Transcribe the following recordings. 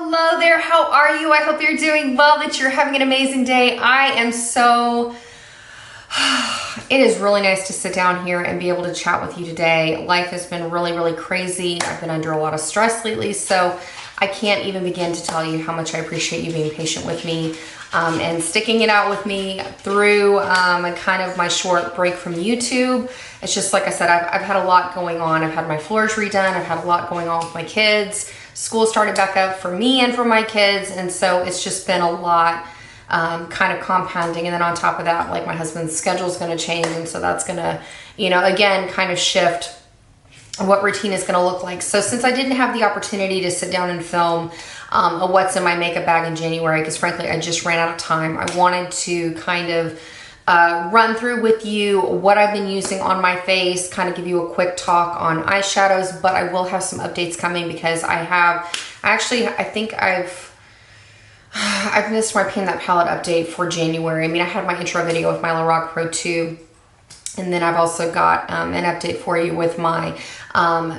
Hello there, how are you? I hope you're doing well, that you're having an amazing day. I am so... It is really nice to sit down here and be able to chat with you today. Life has been really crazy. I've been under a lot of stress lately, so I can't even begin to tell you how much I appreciate you being patient with me and sticking it out with me through kind of my short break from YouTube. It's just like I said, I've had a lot going on. I've had my floors redone. I've had a lot going on with my kids. School started back up for me and for my kids, and so it's just been a lot kind of compounding. And then on top of that, like, my husband's schedule is going to change, and so that's going to, you know, again, kind of shift what routine is going to look like. So since I didn't have the opportunity to sit down and film a what's in my makeup bag in January, because frankly I just ran out of time, I wanted to kind of run through with you what I've been using on my face, kind of give you a quick talk on eyeshadows. But I will have some updates coming because I think I've missed my Pan That Palette update for January. I mean, I had my intro video with my Lorac Pro 2, and then I've also got an update for you with my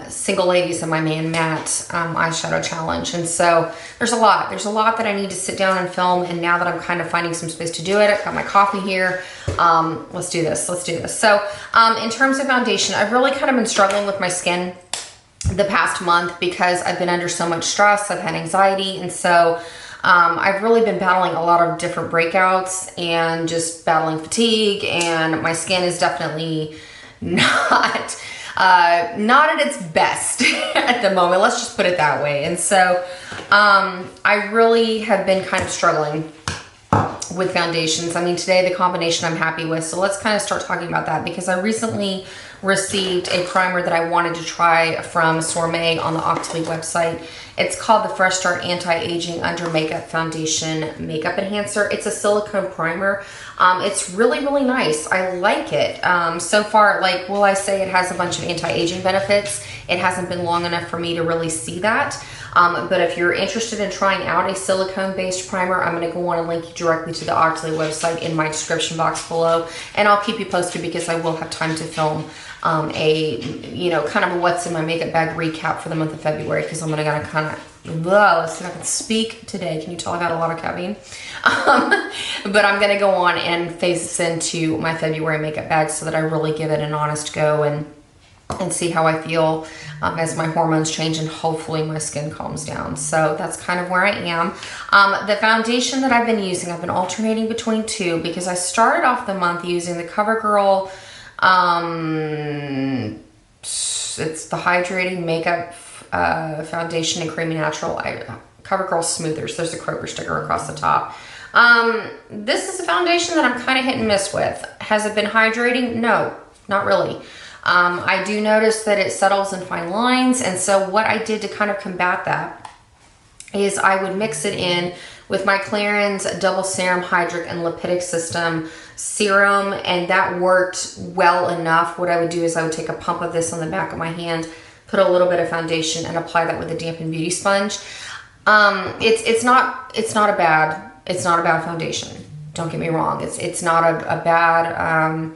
Single Ladies and my Man Matte eyeshadow challenge. And so there's a lot that I need to sit down and film. And now that I'm kind of finding some space to do it, I've got my coffee here. Let's do this. So in terms of foundation, I've really kind of been struggling with my skin the past month because I've been under so much stress. I've had anxiety, and so I've really been battling a lot of different breakouts and just battling fatigue, and my skin is definitely not at its best at the moment. Let's just put it that way. And so I really have been kind of struggling with foundations. I mean, today the combination I'm happy with. So let's kind of start talking about that, because I recently received a primer that I wanted to try from Sorme on the Octoly website. It's called the Fresh Start Anti-Aging Under Makeup Foundation Makeup Enhancer. It's a silicone primer. It's really nice. I like it. So far, like, will I say it has a bunch of anti-aging benefits? It hasn't been long enough for me to really see that. But if you're interested in trying out a silicone-based primer, I'm going to go on and link you directly to the Octoly website in my description box below. And I'll keep you posted because I will have time to film kind of a what's in my makeup bag recap for the month of February, because I'm going to kind of, let's see if I can speak today. Can you tell I've had a lot of caffeine? But I'm going to go on and phase this into my February makeup bag so that I really give it an honest go and see how I feel as my hormones change, and hopefully my skin calms down. So that's kind of where I am. The foundation that I've been using, I've been alternating between two, because I started off the month using the CoverGirl, it's the Hydrating Makeup Foundation in Creamy Natural CoverGirl Smoothers. There's a Kroger sticker across the top. This is a foundation that I'm kind of hit and miss with. Has it been hydrating? No, not really. I do notice that it settles in fine lines, and so what I did to kind of combat that is I would mix it in with my Clarins Double Serum Hydric and Lipidic System serum, and that worked well enough. What I would do is I would take a pump of this on the back of my hand, put a little bit of foundation, and apply that with a dampened beauty sponge. It's not a bad foundation. Don't get me wrong. It's not a bad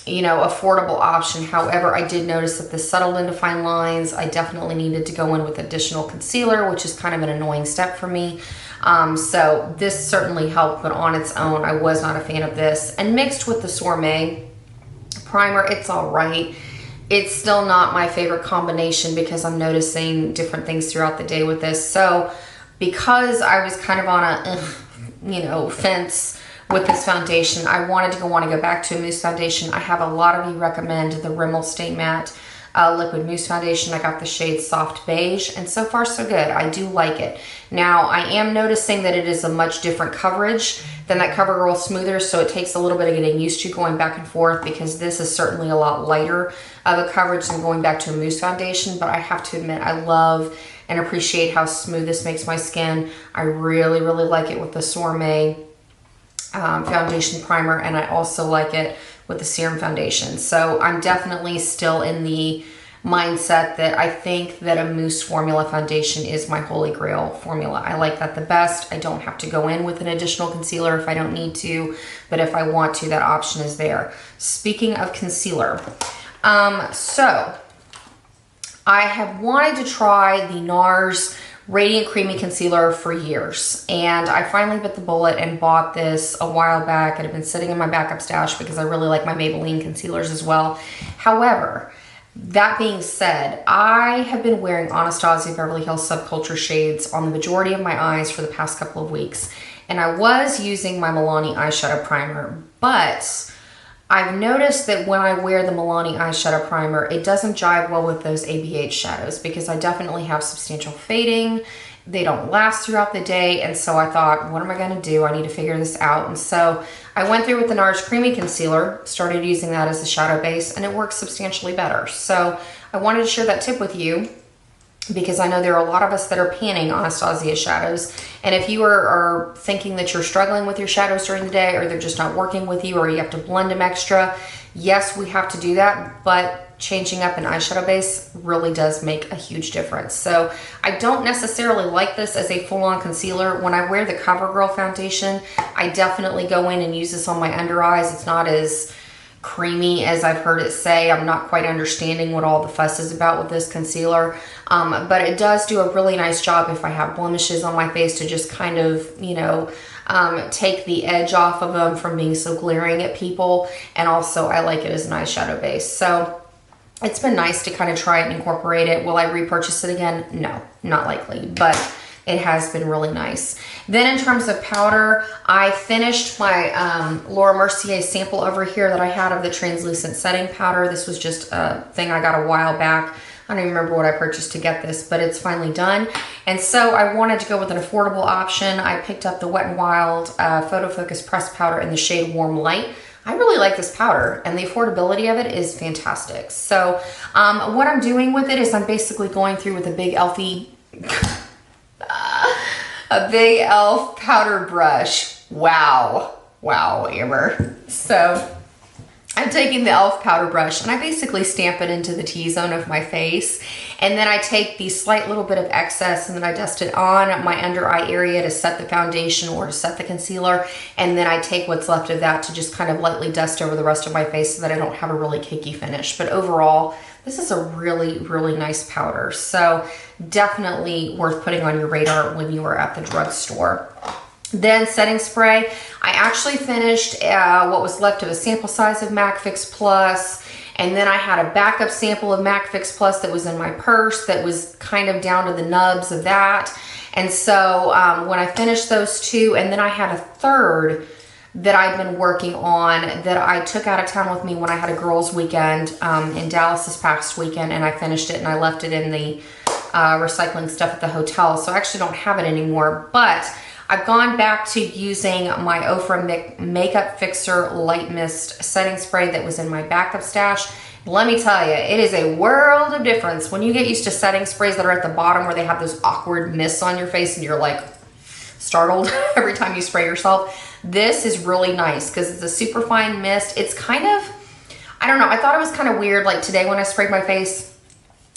affordable option. However, I did notice that this settled into fine lines. I definitely needed to go in with additional concealer, which is kind of an annoying step for me. So this certainly helped, but on its own, I was not a fan of this. And mixed with the Sorme primer, it's all right. It's still not my favorite combination because I'm noticing different things throughout the day with this. So because I was kind of on a, fence with this foundation, I wanted to go back to a mousse foundation. I have a lot of you recommend the Rimmel Stay Matte liquid mousse foundation. I got the shade Soft Beige, and so far so good. I do like it. Now, I am noticing that it is a much different coverage than that CoverGirl Smoother, so it takes a little bit of getting used to going back and forth, because this is certainly a lot lighter of a coverage than going back to a mousse foundation. But I have to admit, I love and appreciate how smooth this makes my skin. I really like it with the Sorme foundation primer, and I also like it with the serum foundation. So I'm definitely still in the mindset that I think that a mousse formula foundation is my holy grail formula. I like that the best. I don't have to go in with an additional concealer if I don't need to, but if I want to, that option is there. Speaking of concealer, so I have wanted to try the NARS Radiant Creamy Concealer for years. And I finally bit the bullet and bought this a while back. It had been sitting in my backup stash because I really like my Maybelline concealers as well. However, that being said, I have been wearing Anastasia Beverly Hills Subculture shades on the majority of my eyes for the past couple of weeks. And I was using my Milani eyeshadow primer, but I've noticed that when I wear the Milani eyeshadow primer, it doesn't jive well with those ABH shadows because I definitely have substantial fading. They don't last throughout the day. And so I thought, what am I going to do? I need to figure this out. And so I went through with the NARS Creamy Concealer, started using that as a shadow base, and it works substantially better. So I wanted to share that tip with you because I know there are a lot of us that are panning Anastasia shadows. And if you are thinking that you're struggling with your shadows during the day, or they're just not working with you, or you have to blend them extra, yes, we have to do that, but changing up an eyeshadow base really does make a huge difference. So I don't necessarily like this as a full-on concealer. When I wear the CoverGirl foundation, I definitely go in and use this on my under eyes. It's not as creamy as I've heard it say. I'm not quite understanding what all the fuss is about with this concealer, but it does do a really nice job if I have blemishes on my face to just kind of, you know, take the edge off of them from being so glaring at people. And also I like it as an eyeshadow base. So it's been nice to kind of try it and incorporate it. Will I repurchase it again? No, not likely, but it has been really nice. Then in terms of powder, I finished my Laura Mercier sample over here that I had of the translucent setting powder. This was just a thing I got a while back. I don't even remember what I purchased to get this, but it's finally done. And so I wanted to go with an affordable option. I picked up the Wet n Wild Photo Focus Pressed Powder in the shade Warm Light. I really like this powder, and the affordability of it is fantastic. So what I'm doing with it is I'm basically going through with a big a big e.l.f. powder brush. Wow, Amber. So I'm taking the e.l.f. powder brush and I basically stamp it into the T-zone of my face. And then I take the slight little bit of excess and then I dust it on my under eye area to set the foundation or to set the concealer. And then I take what's left of that to just kind of lightly dust over the rest of my face so that I don't have a really cakey finish. But overall, this is a really, really nice powder. So definitely worth putting on your radar when you are at the drugstore. Then setting spray, I actually finished what was left of a sample size of MAC Fix Plus, and then I had a backup sample of MAC Fix Plus that was in my purse that was kind of down to the nubs of that. And so when I finished those two, and then I had a third that I've been working on that I took out of town with me when I had a girls' weekend in Dallas this past weekend, and I finished it and I left it in the recycling stuff at the hotel. So I actually don't have it anymore, but I've gone back to using my OFRA Makeup Fixer Light Mist setting spray that was in my backup stash. Let me tell you, it is a world of difference when you get used to setting sprays that are at the bottom where they have those awkward mists on your face and you're like startled every time you spray yourself. This is really nice because it's a super fine mist. It's kind of, I don't know, I thought it was kind of weird. Like today when I sprayed my face,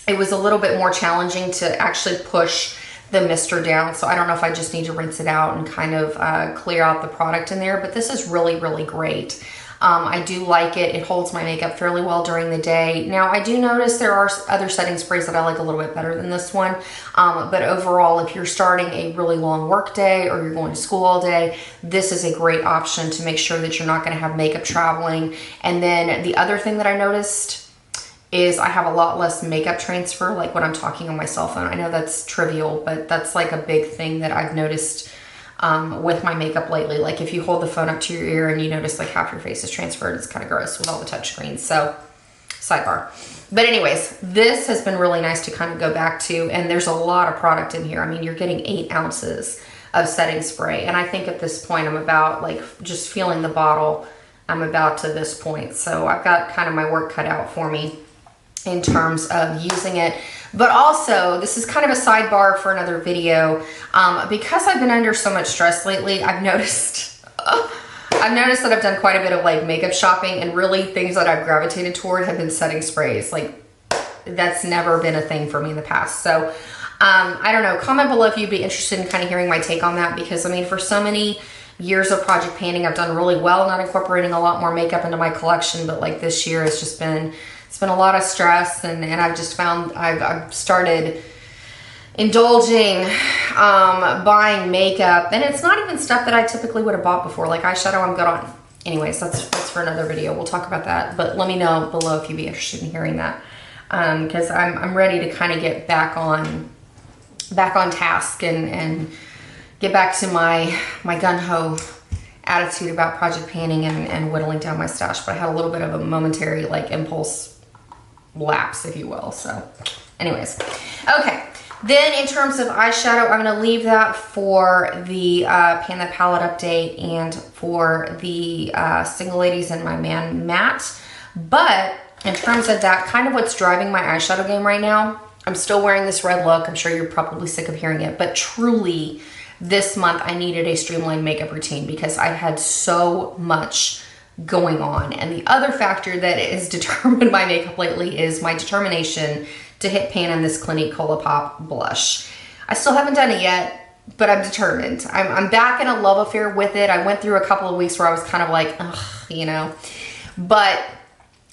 it was a little bit more challenging to actually push the mister down. So I don't know if I just need to rinse it out and kind of clear out the product in there, but this is really, really great. I do like it. It holds my makeup fairly well during the day. Now I do notice there are other setting sprays that I like a little bit better than this one. But overall, if you're starting a really long work day or you're going to school all day, this is a great option to make sure that you're not going to have makeup traveling. And then the other thing that I noticed is I have a lot less makeup transfer, like when I'm talking on my cell phone. I know that's trivial, but that's like a big thing that I've noticed with my makeup lately. Like if you hold the phone up to your ear and you notice like half your face is transferred, it's kind of gross with all the touch screens. So sidebar. But anyways, this has been really nice to kind of go back to, and there's a lot of product in here. I mean, you're getting 8 ounces of setting spray. And I think at this point, I'm about like just feeling the bottle. I'm about to this point. So I've got kind of my work cut out for me in terms of using it. But also, this is kind of a sidebar for another video. Because I've been under so much stress lately, I've noticed that I've done quite a bit of like makeup shopping, and really things that I've gravitated toward have been setting sprays. Like that's never been a thing for me in the past. So I don't know, comment below if you'd be interested in kind of hearing my take on that, because I mean, for so many years of project painting, I've done really well not incorporating a lot more makeup into my collection, but like this year has just been, it's been a lot of stress, and I've just found I've started indulging, buying makeup, and it's not even stuff that I typically would have bought before, like eyeshadow I'm good on. Anyways, that's for another video. We'll talk about that, but let me know below if you'd be interested in hearing that, because I'm ready to kind of get back on task and get back to my gung-ho attitude about project panning and whittling down my stash. But I had a little bit of a momentary like impulse lapse, if you will. So anyways, okay. Then in terms of eyeshadow, I'm going to leave that for the Pan That Palette update and for the Single Ladies and My Man matte. But in terms of that, kind of what's driving my eyeshadow game right now, I'm still wearing this red look. I'm sure you're probably sick of hearing it, but truly this month I needed a streamlined makeup routine because I've had so much going on. And the other factor that has determined my makeup lately is my determination to hit pan in this Clinique Colourpop blush. I still haven't done it yet, but I'm determined. I'm back in a love affair with it. I went through a couple of weeks where I was kind of like, ugh, you know, but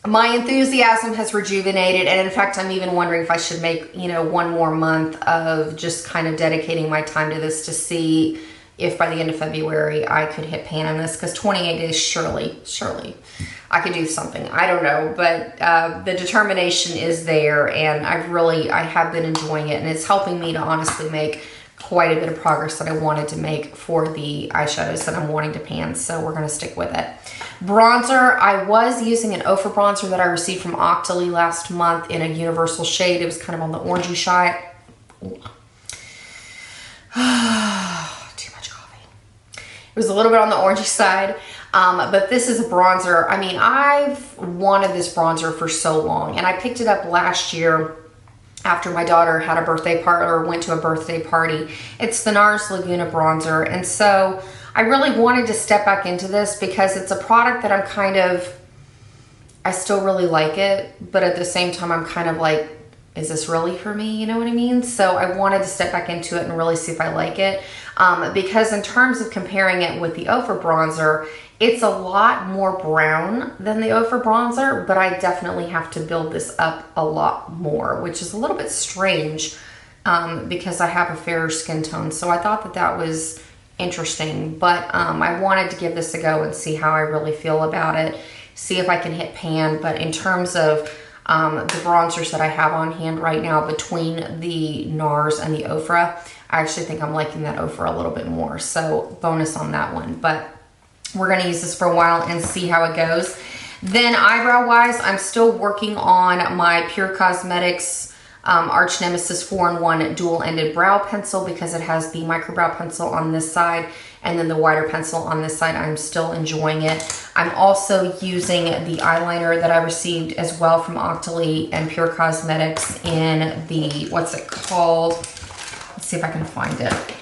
my enthusiasm has rejuvenated. And in fact, I'm even wondering if I should make, you know, one more month of just kind of dedicating my time to this to see if by the end of February I could hit pan on this, because 28 days, surely I could do something. I don't know, but the determination is there, and I have been enjoying it, and it's helping me to honestly make quite a bit of progress that I wanted to make for the eyeshadows that I'm wanting to pan, so we're gonna stick with it. Bronzer, I was using an OFRA bronzer that I received from Octoly last month in a universal shade. It was kind of on the orangey side. Too much coffee. It was a little bit on the orangey side. But this is a bronzer. I mean, I've wanted this bronzer for so long, and I picked it up last year after my daughter had a birthday party or went to a birthday party. It's the NARS Laguna bronzer, and so I really wanted to step back into this because it's a product that I still really like it, but at the same time I'm kind of like, is this really for me? You know what I mean? So I wanted to step back into it and really see if I like it, because in terms of comparing it with the OFRA bronzer, it's a lot more brown than the OFRA bronzer, but I definitely have to build this up a lot more, which is a little bit strange because I have a fairer skin tone. So I thought that was interesting, but I wanted to give this a go and see how I really feel about it, see if I can hit pan. But in terms of the bronzers that I have on hand right now between the NARS and the OFRA, I actually think I'm liking that OFRA a little bit more. So bonus on that one, but we're going to use this for a while and see how it goes. Then eyebrow wise, I'm still working on my PUR Cosmetics Arch Nemesis 4-in-1 dual-ended brow pencil because it has the micro brow pencil on this side and then the wider pencil on this side. I'm still enjoying it. I'm also using the eyeliner that I received as well from Octoly and PUR Cosmetics in the, what's it called? Let's see if I can find it.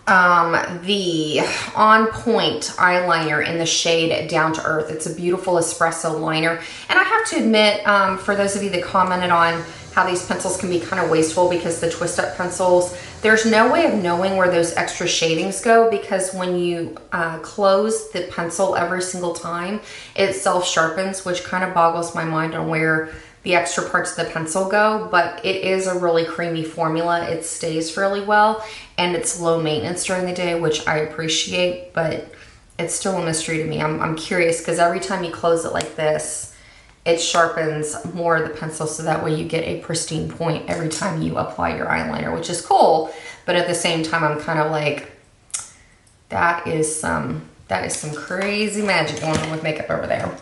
The On Point eyeliner in the shade Down to Earth. It's a beautiful espresso liner. And I have to admit, for those of you that commented on how these pencils can be kind of wasteful because the twist up pencils, there's no way of knowing where those extra shadings go, because when you close the pencil every single time, it self sharpens, which kind of boggles my mind on where the extra parts of the pencil go. But it is a really creamy formula. It stays really well, and it's low maintenance during the day, which I appreciate, but it's still a mystery to me. I'm curious because every time you close it like this, it sharpens more of the pencil, so that way you get a pristine point every time you apply your eyeliner, which is cool. But at the same time, I'm kind of like, that is some crazy magic going on with makeup over there.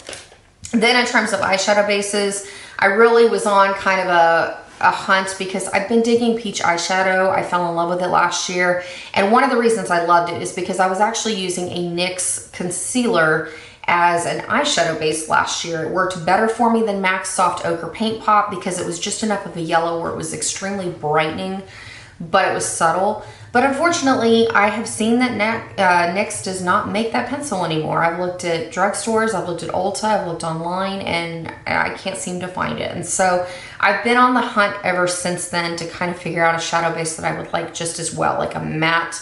Then in terms of eyeshadow bases, I really was on kind of a hunt because I've been digging peach eyeshadow. I fell in love with it last year. And one of the reasons I loved it is because I was actually using a NYX concealer as an eyeshadow base last year. It worked better for me than MAC's Soft Ochre Paint Pot because it was just enough of a yellow where it was extremely brightening, but it was subtle. But unfortunately, I have seen that NYX does not make that pencil anymore. I've looked at drugstores, I've looked at Ulta, I've looked online, and I can't seem to find it. And so I've been on the hunt ever since then to kind of figure out a shadow base that I would like just as well, like a matte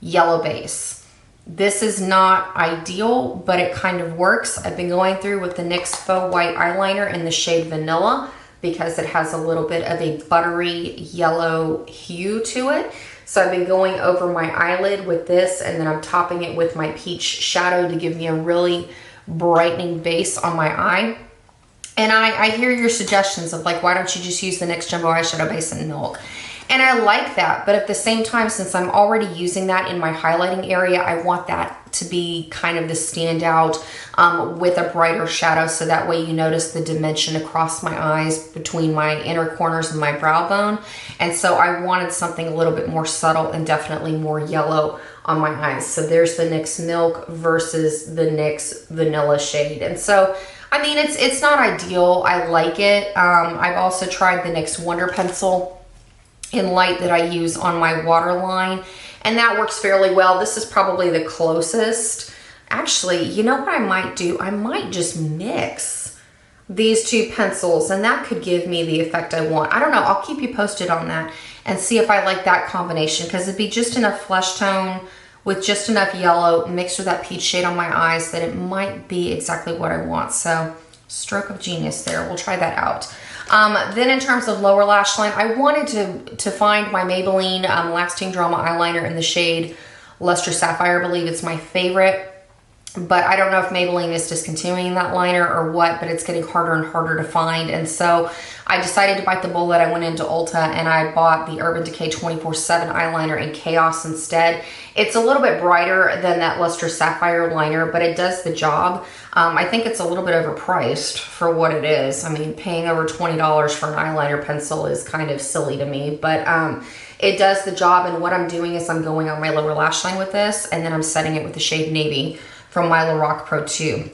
yellow base. This is not ideal, but it kind of works. I've been going through with the NYX Faux White Eyeliner in the shade Vanilla because it has a little bit of a buttery yellow hue to it. So I've been going over my eyelid with this, and then I'm topping it with my peach shadow to give me a really brightening base on my eye. And I hear your suggestions of like, why don't you just use the NYX Jumbo Eyeshadow Base in Milk? And I like that, but at the same time, since I'm already using that in my highlighting area, I want that to be kind of the standout with a brighter shadow, so that way you notice the dimension across my eyes between my inner corners and my brow bone. And so I wanted something a little bit more subtle and definitely more yellow on my eyes. So there's the NYX Milk versus the NYX Vanilla shade. And so, I mean, it's not ideal. I like it. I've also tried the NYX Wonder Pencil in light that I use on my waterline, and that works fairly well. This is probably the closest. Actually, you know what I might do? I might just mix these two pencils, and that could give me the effect I want. I don't know. I'll keep you posted on that and see if I like that combination, because it'd be just enough flesh tone with just enough yellow mixed with that peach shade on my eyes that it might be exactly what I want. So, stroke of genius there. We'll try that out. Then in terms of lower lash line, I wanted to find my Maybelline Lasting Drama eyeliner in the shade Luster Sapphire. I believe it's my favorite, but I don't know if Maybelline is discontinuing that liner or what, but it's getting harder and harder to find. And so I decided to bite the bullet. I went into Ulta and I bought the Urban Decay 24/7 eyeliner in Chaos instead. It's a little bit brighter than that Luster Sapphire liner, but it does the job. I think it's a little bit overpriced for what it is. I mean, paying over $20 for an eyeliner pencil is kind of silly to me, but it does the job. And what I'm doing is I'm going on my lower lash line with this, and then I'm setting it with the shade Navy from my Lorac Pro 2.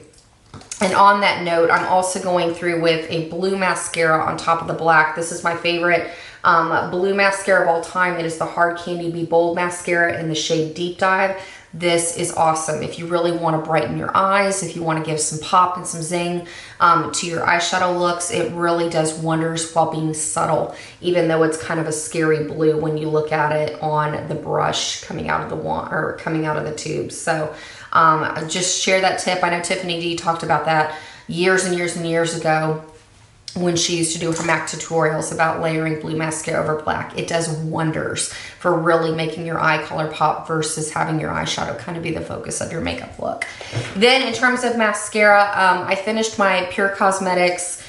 And on that note, I'm also going through with a blue mascara on top of the black. This is my favorite blue mascara of all time. It is the Hard Candy Be Bold mascara in the shade Deep Dive. This is awesome if you really want to brighten your eyes, if you want to give some pop and some zing to your eyeshadow looks. It really does wonders while being subtle, even though it's kind of a scary blue when you look at it on the brush coming out of the wand or coming out of the tube. So just share that tip. I know Tiffany D talked about that years and years and years ago when she used to do her MAC tutorials about layering blue mascara over black. It does wonders for really making your eye color pop versus having your eyeshadow kind of be the focus of your makeup look. Then in terms of mascara, I finished my PUR Cosmetics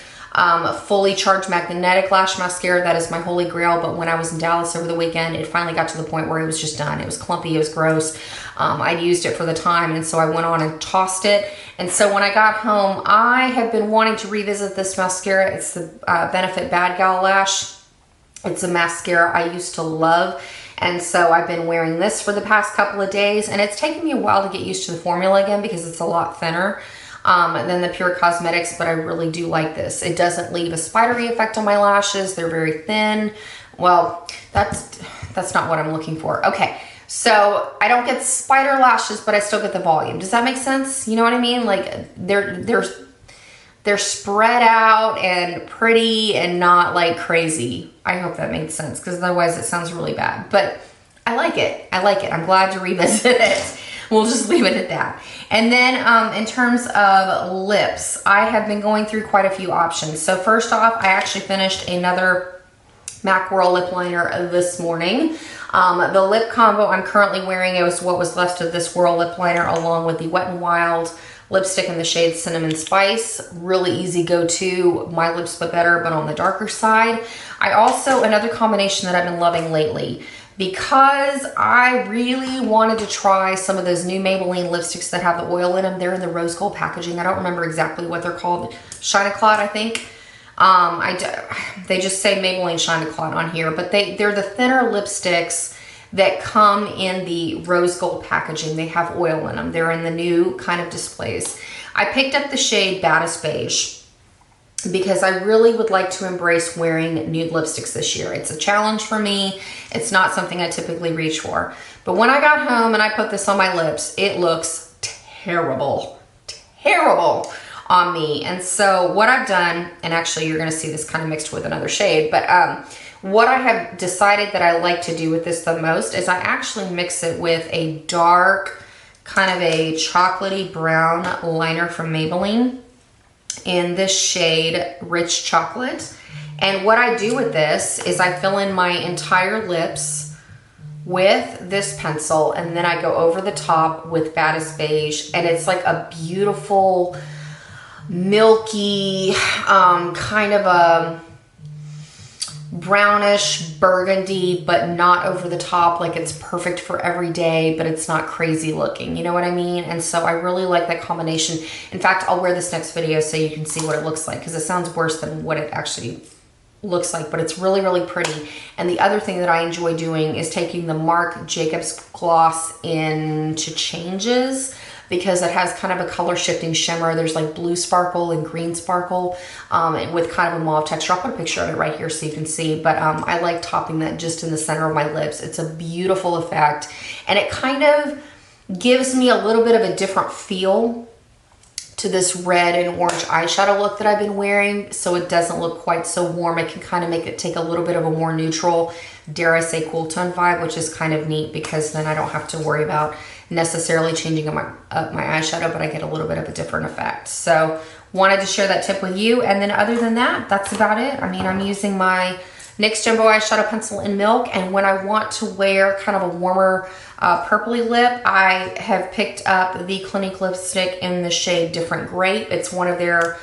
fully charged magnetic lash mascara. That is my holy grail, but when I was in Dallas over the weekend, it finally got to the point where it was just done. It was clumpy, it was gross. I'd used it for the time, and so I went on and tossed it. And so when I got home, I have been wanting to revisit this mascara. It's the Benefit Bad Gal Lash. It's a mascara I used to love, and so I've been wearing this for the past couple of days, and it's taken me a while to get used to the formula again because it's a lot thinner than the PUR Cosmetics, but I really do like this. It doesn't leave a spidery effect on my lashes. They're very thin. Well, that's not what I'm looking for. Okay, so I don't get spider lashes, but I still get the volume. Does that make sense? You know what I mean? Like they're spread out and pretty and not like crazy. I hope that made sense, because otherwise it sounds really bad. But I like it. I like it. I'm glad to revisit it. We'll just leave it at that. And then in terms of lips, I have been going through quite a few options. So first off, I actually finished another MAC Whirl lip liner this morning. The lip combo I'm currently wearing is what was left of this Whirl lip liner, along with the Wet n Wild lipstick in the shade Cinnamon Spice. Really easy go-to. My lips but better, but on the darker side. I also, another combination that I've been loving lately, because I really wanted to try some of those new Maybelline lipsticks that have the oil in them. They're in the rose gold packaging. I don't remember exactly what they're called. Shine a Clot, I think. They just say Maybelline Shine a Clot on here, but they're the thinner lipsticks that come in the rose gold packaging. They have oil in them. They're in the new kind of displays. I picked up the shade Baddest Beige because I really would like to embrace wearing nude lipsticks this year. It's a challenge for me. It's not something I typically reach for. But when I got home and I put this on my lips, it looks terrible, terrible on me. And so what I've done, and actually you're gonna see this kind of mixed with another shade, but what I have decided that I like to do with this the most is I actually mix it with a dark, kind of a chocolatey brown liner from Maybelline in this shade Rich Chocolate. And what I do with this is I fill in my entire lips with this pencil, and then I go over the top with Baddest Beige, and it's like a beautiful, milky, kind of a brownish burgundy, but not over the top. Like, it's perfect for every day, but it's not crazy looking. You know what I mean? And so I really like that combination. In fact, I'll wear this next video so you can see what it looks like, because it sounds worse than what it actually looks like, but it's really, really pretty. And the other thing that I enjoy doing is taking the Marc Jacobs gloss into changes, because it has kind of a color shifting shimmer. There's like blue sparkle and green sparkle with kind of a mauve texture. I'll put a picture of it right here so you can see, but I like topping that just in the center of my lips. It's a beautiful effect, and it kind of gives me a little bit of a different feel to this red and orange eyeshadow look that I've been wearing, so it doesn't look quite so warm. It can kind of make it take a little bit of a more neutral, dare I say, cool tone vibe, which is kind of neat, because then I don't have to worry about necessarily changing up my eyeshadow, but I get a little bit of a different effect. So wanted to share that tip with you. And then other than that, that's about it. I mean, I'm using my NYX Jumbo Eyeshadow Pencil in Milk, and when I want to wear kind of a warmer purpley lip, I have picked up the Clinique lipstick in the shade Different Grape. It's one of their,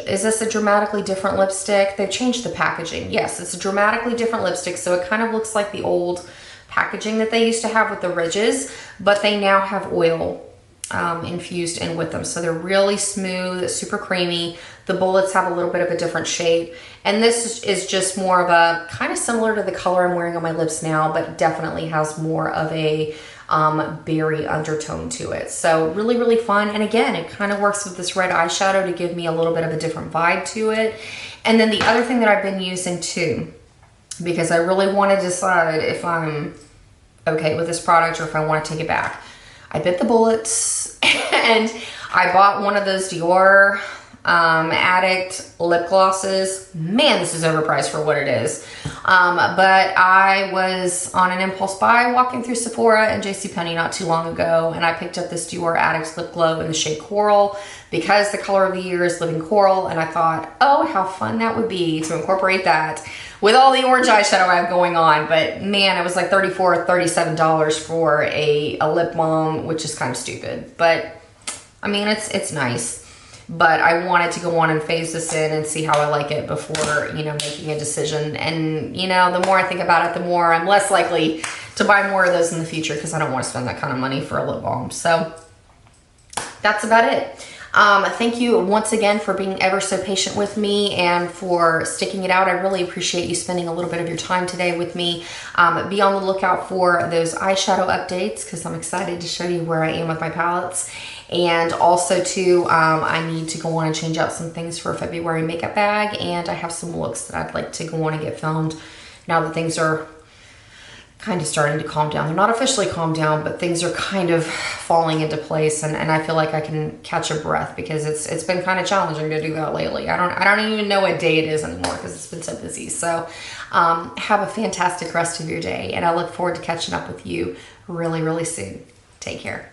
is this a dramatically different lipstick? They've changed the packaging. Yes, it's a dramatically different lipstick, so it kind of looks like the old packaging that they used to have with the ridges, but they now have oil infused in with them. So they're really smooth, super creamy. The bullets have a little bit of a different shape. And this is just more of a, kind of similar to the color I'm wearing on my lips now, but definitely has more of a berry undertone to it. So really, really fun. And again, it kind of works with this red eyeshadow to give me a little bit of a different vibe to it. And then the other thing that I've been using too, because I really want to decide if I'm okay with this product or if I want to take it back. I bit the bullets and I bought one of those Dior Addict lip glosses. Man, this is overpriced for what it is. But I was on an impulse buy walking through Sephora and JCPenney not too long ago, and I picked up this Dior Addict lip glow in the shade Coral, because the color of the year is Living Coral, and I thought, oh, how fun that would be to incorporate that with all the orange eyeshadow I have going on. But man, it was like $34, $37 for a lip balm, which is kind of stupid. But I mean, it's nice. But I wanted to go on and phase this in and see how I like it before, you know, making a decision. And, you know, the more I think about it, the more I'm less likely to buy more of those in the future, because I don't want to spend that kind of money for a lip balm. So that's about it. Thank you once again for being ever so patient with me and for sticking it out. I really appreciate you spending a little bit of your time today with me. Be on the lookout for those eyeshadow updates, because I'm excited to show you where I am with my palettes. And also too, I need to go on and change out some things for a February makeup bag, and I have some looks that I'd like to go on and get filmed now that things are kind of starting to calm down. They're not officially calmed down, but things are kind of falling into place, and I feel like I can catch a breath, because it's been kind of challenging to do that lately. I don't even know what day it is anymore, because it's been so busy. So have a fantastic rest of your day, and I look forward to catching up with you really, really soon. Take care.